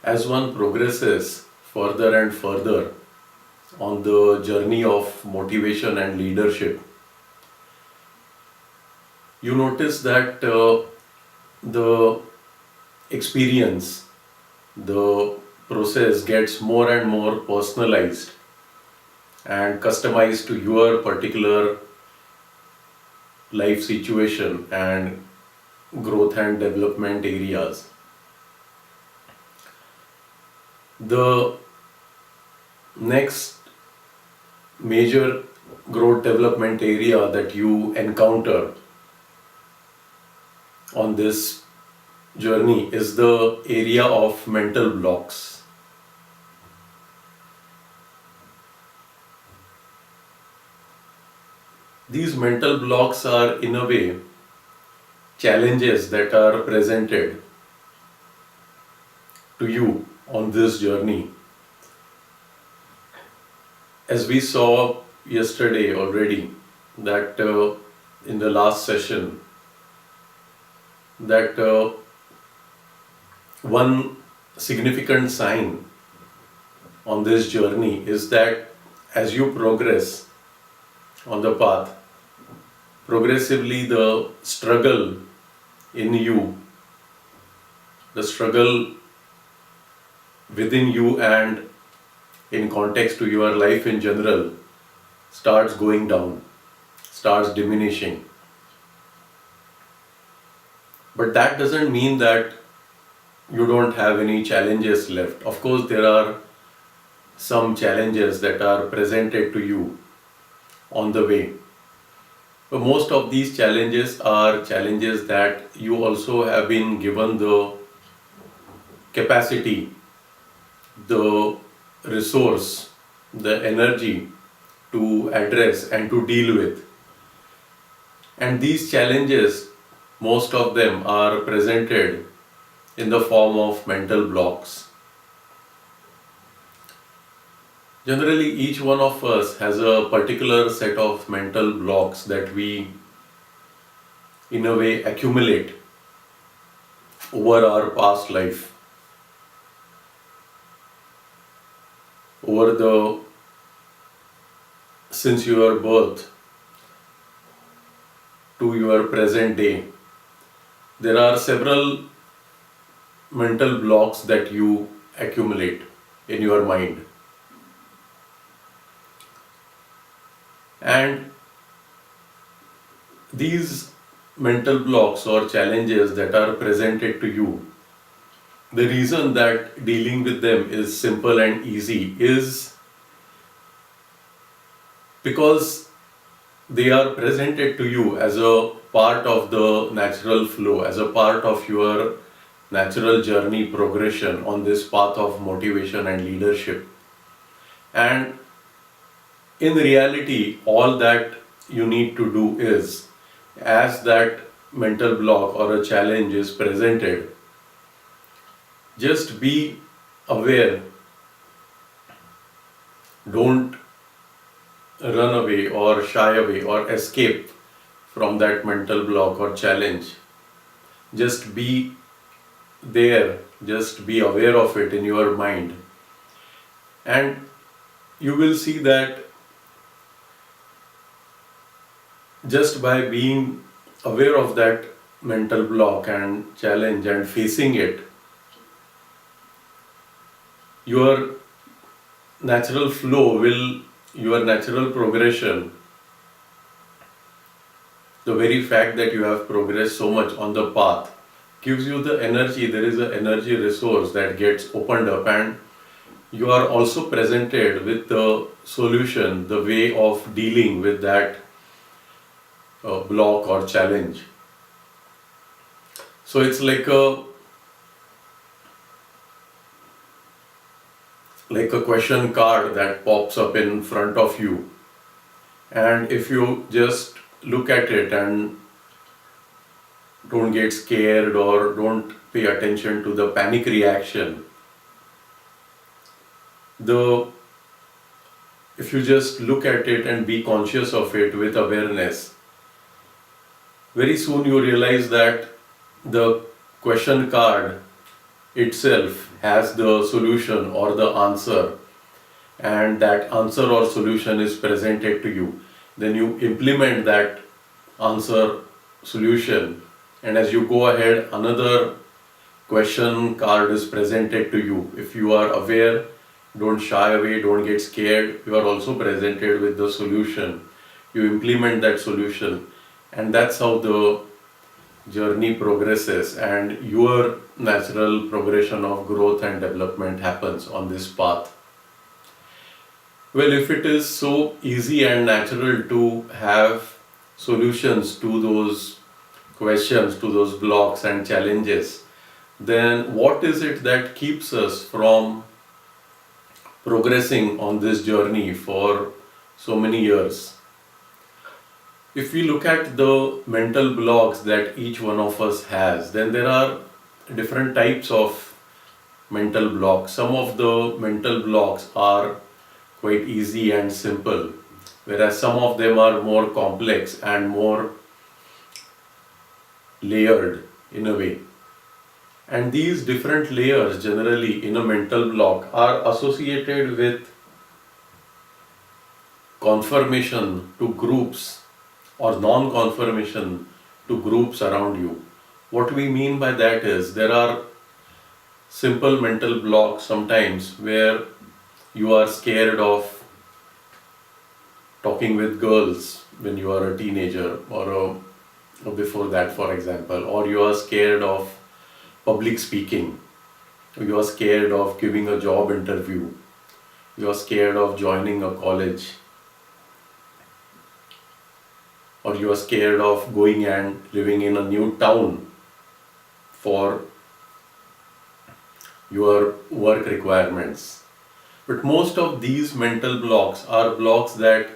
As one progresses further and further on the journey of motivation and leadership, you notice that the experience, the process gets more and more personalized and customized to your particular life situation and growth and development areas. The next major growth development area that you encounter on this journey is the area of mental blocks. These mental blocks are, in a way, challenges that are presented to you on this journey. As we saw yesterday already, that in the last session, that one significant sign on this journey is that as you progress on the path, progressively the struggle in you, the struggle within you and in context to your life in general, starts going down, starts diminishing. But that doesn't mean that you don't have any challenges left. Of course, there are some challenges that are presented to you on the way. But most of these challenges are challenges that you also have been given the capacity, the resource, the energy to address and to deal with. And these challenges, most of them are presented in the form of mental blocks. Generally, each one of us has a particular set of mental blocks that we, in a way, accumulate over our past life, over the since your birth to your present day. There are several mental blocks that you accumulate in your mind. And these mental blocks or challenges that are presented to you, the reason that dealing with them is simple and easy is because they are presented to you as a part of the natural flow, as a part of your natural journey progression on this path of motivation and leadership. And in reality, all that you need to do is, as that mental block or a challenge is presented, just be aware. Don't run away or shy away or escape from that mental block or challenge. Just be there, just be aware of it in your mind. And you will see that just by being aware of that mental block and challenge and facing it, your natural flow will, your natural progression, the very fact that you have progressed so much on the path gives you the energy. There is an energy resource that gets opened up, and you are also presented with the solution, the way of dealing with that block or challenge. So it's like a question card that pops up in front of you, and if you just look at it and don't get scared or don't pay attention to the panic reaction, if you just look at it and be conscious of it with awareness, very soon you realize that the question card itself has the solution or the answer, and that answer or solution is presented to you, then you implement that answer solution, and as you go ahead another question card is presented to you. If you are aware, don't shy away, don't get scared. You are also presented with the solution. You implement that solution, and that's how the journey progresses and your natural progression of growth and development happens on this path. Well, if it is so easy and natural to have solutions to those questions, to those blocks and challenges, then what is it that keeps us from progressing on this journey for so many years? If we look at the mental blocks that each one of us has, then there are different types of mental blocks. Some of the mental blocks are quite easy and simple, whereas some of them are more complex and more layered in a way. And these different layers generally in a mental block are associated with conformation to groups or non-conformation to groups around you. What we mean by that is there are simple mental blocks sometimes where you are scared of talking with girls when you are a teenager or before that, for example, or you are scared of public speaking, you are scared of giving a job interview, you are scared of joining a college, or you are scared of going and living in a new town for your work requirements. But most of these mental blocks are blocks that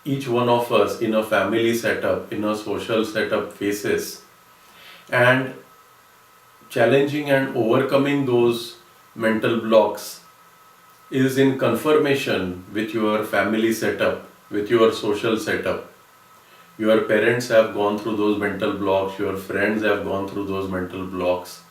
each one of us in a family setup, in a social setup faces, and challenging and overcoming those mental blocks is in conformation with your family setup, with your social setup. Your parents have gone through those mental blocks, your friends have gone through those mental blocks,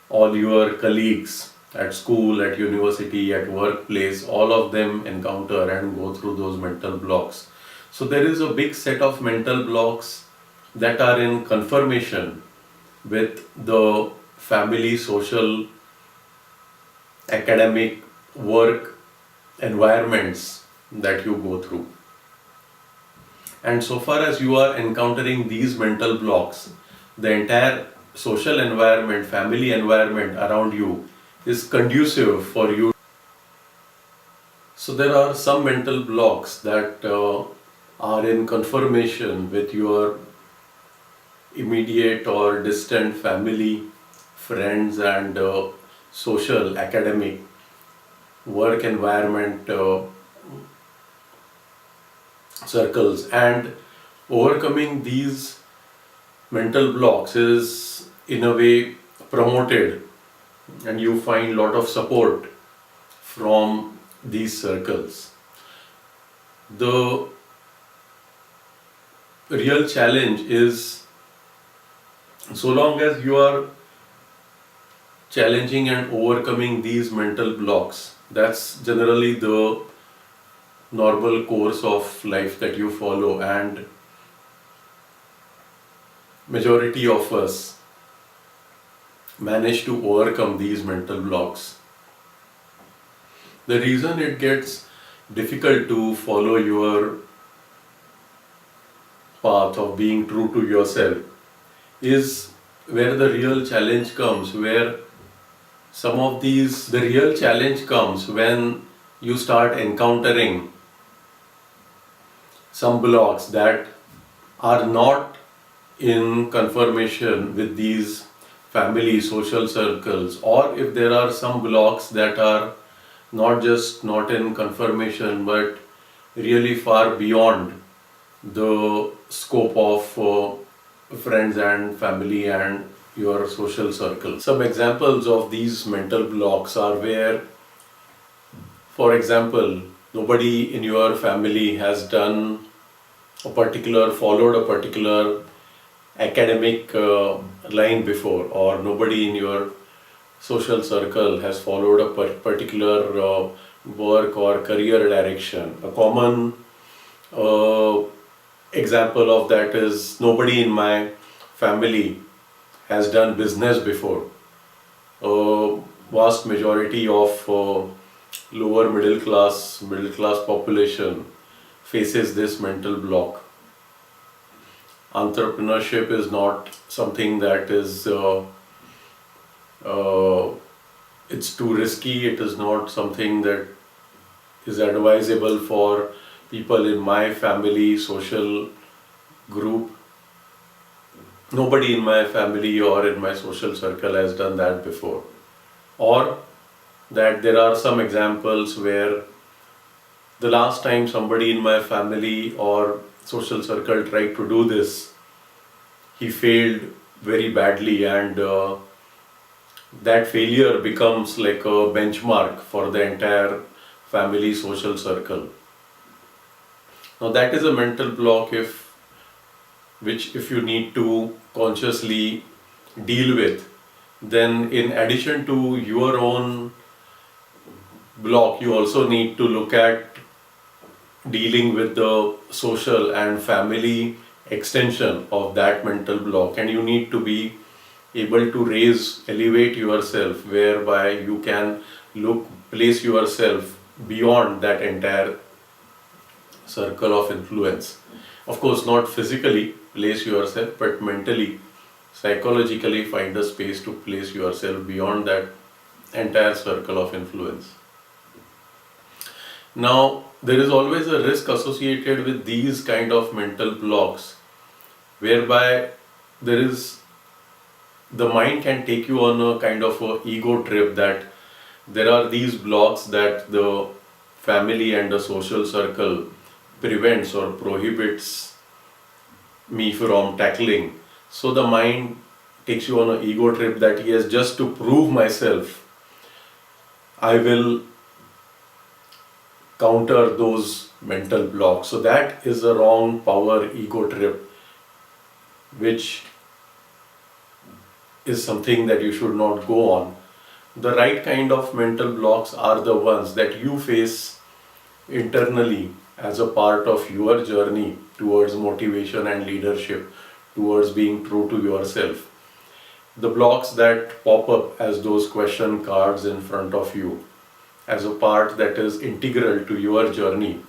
all your colleagues at school, at university, at workplace, all of them encounter and go through those mental blocks. So there is a big set of mental blocks that are in conformation with the family, social, academic, work environments that you go through. And so far as you are encountering these mental blocks, the entire social environment, family environment around you is conducive for you. So there are some mental blocks that are in conformation with your immediate or distant family, friends, and social, academic, work environment circles, and overcoming these mental blocks is in a way promoted, and you find lot of support from these circles. The real challenge is, so long as you are challenging and overcoming these mental blocks, that's generally the normal course of life that you follow, and majority of us manage to overcome these mental blocks. The reason it gets difficult to follow your path of being true to yourself is where the real challenge comes, where the real challenge comes when you start encountering some blocks that are not in conformation with these family social circles, or if there are some blocks that are not just not in conformation but really far beyond the scope of friends and family and your social circle. Some examples of these mental blocks are where, for example, nobody in your family has followed a particular academic line before, or nobody in your social circle has followed a particular work or career direction. A common uh, example of that is nobody in my family has done business before. A vast majority of lower middle class population faces this mental block. Entrepreneurship is not something that is uh, it's too risky. It is not something that is advisable for people in my family social group. Nobody in my family or in my social circle has done that before. Or that there are some examples where the last time somebody in my family or social circle tried to do this, he failed very badly, and that failure becomes like a benchmark for the entire family social circle. Now that is a mental block if you need to consciously deal with. Then in addition to your own block, you also need to look at dealing with the social and family extension of that mental block, and you need to be able to elevate yourself, whereby you can place yourself beyond that entire circle of influence. Of course, not physically place yourself, but mentally, psychologically find a space to place yourself beyond that entire circle of influence. Now, there is always a risk associated with these kind of mental blocks, whereby there is the mind can take you on a kind of a ego trip that there are these blocks that the family and the social circle prevents or prohibits me from tackling. So the mind takes you on an ego trip that yes, just to prove myself, I will counter those mental blocks. So that is a wrong power ego trip, which is something that you should not go on. The right kind of mental blocks are the ones that you face internally as a part of your journey towards motivation and leadership, towards being true to yourself. The blocks that pop up as those question cards in front of you, as a part that is integral to your journey,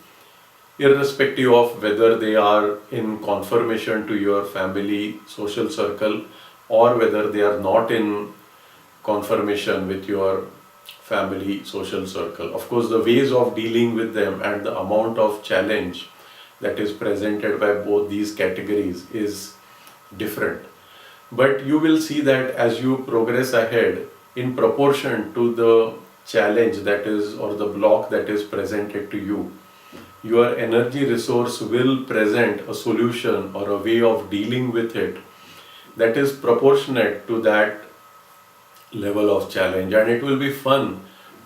irrespective of whether they are in conformation to your family social circle or whether they are not in conformation with your family social circle. Of course, the ways of dealing with them and the amount of challenge that is presented by both these categories is different. But you will see that as you progress ahead, in proportion to the challenge that is or the block that is presented to you, your energy resource will present a solution or a way of dealing with it that is proportionate to that level of challenge, and it will be fun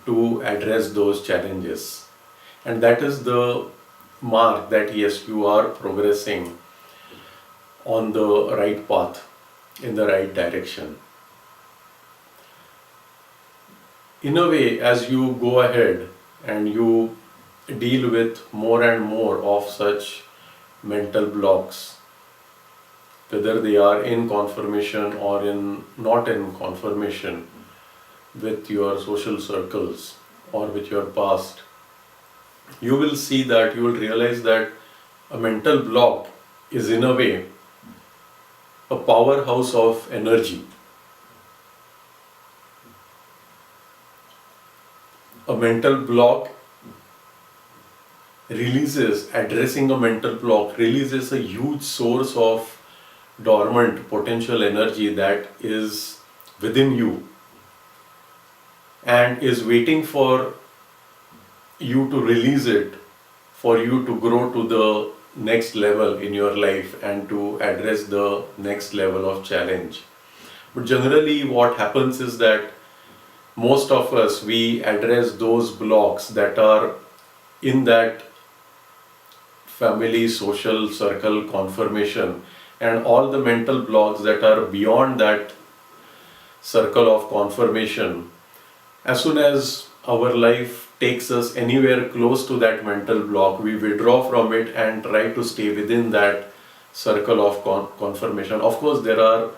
to address those challenges. And that is the mark that yes, you are progressing on the right path, in the right direction. In a way, as you go ahead and you deal with more and more of such mental blocks, whether they are in conformation or in not in conformation with your social circles or with your past, you will see that you will realize that a mental block is in a way a powerhouse of energy. A mental block addressing a mental block releases a huge source of dormant potential energy that is within you and is waiting for you to release it, for you to grow to the next level in your life and to address the next level of challenge. But generally what happens is that most of us, we address those blocks that are in that family social circle conformation, and all the mental blocks that are beyond that circle of confirmation, as soon as our life takes us anywhere close to that mental block, we withdraw from it and try to stay within that circle of confirmation. Of course, there are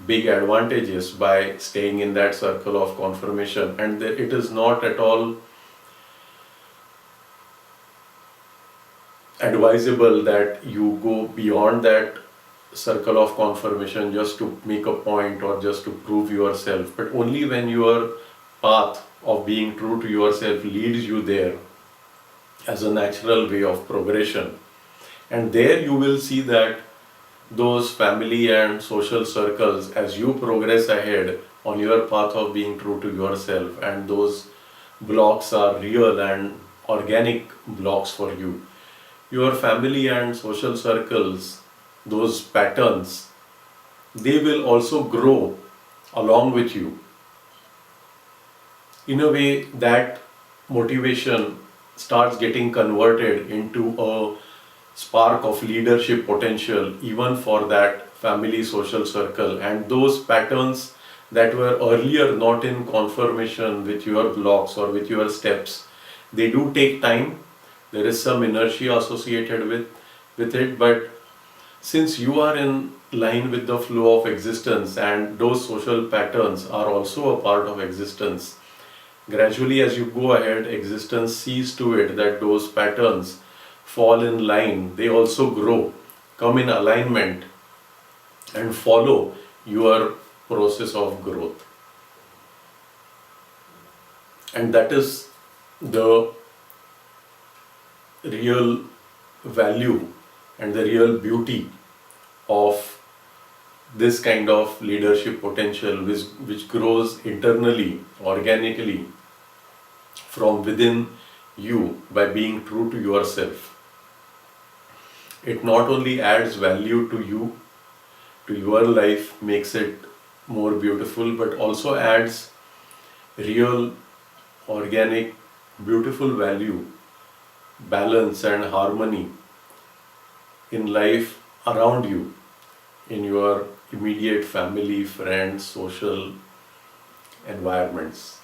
big advantages by staying in that circle of confirmation, and it is not at all advisable that you go beyond that circle of confirmation just to make a point or just to prove yourself, but only when your path of being true to yourself leads you there as a natural way of progression. And there you will see that those family and social circles, as you progress ahead on your path of being true to yourself, and those blocks are real and organic blocks for you, your family and social circles, those patterns, they will also grow along with you. In a way, that motivation starts getting converted into a spark of leadership potential even for that family social circle, and those patterns that were earlier not in confirmation with your blocks or with your steps, they do take time. There is some inertia associated with it, but since you are in line with the flow of existence and those social patterns are also a part of existence, gradually as you go ahead, existence sees to it that those patterns fall in line, they also grow, come in alignment, and follow your process of growth. And that is the real value and the real beauty of this kind of leadership potential, which grows internally, organically, from within you by being true to yourself. It not only adds value to you, to your life, makes it more beautiful, but also adds real, organic, beautiful value, balance, and harmony in life around you, in your immediate family, friends, social environments.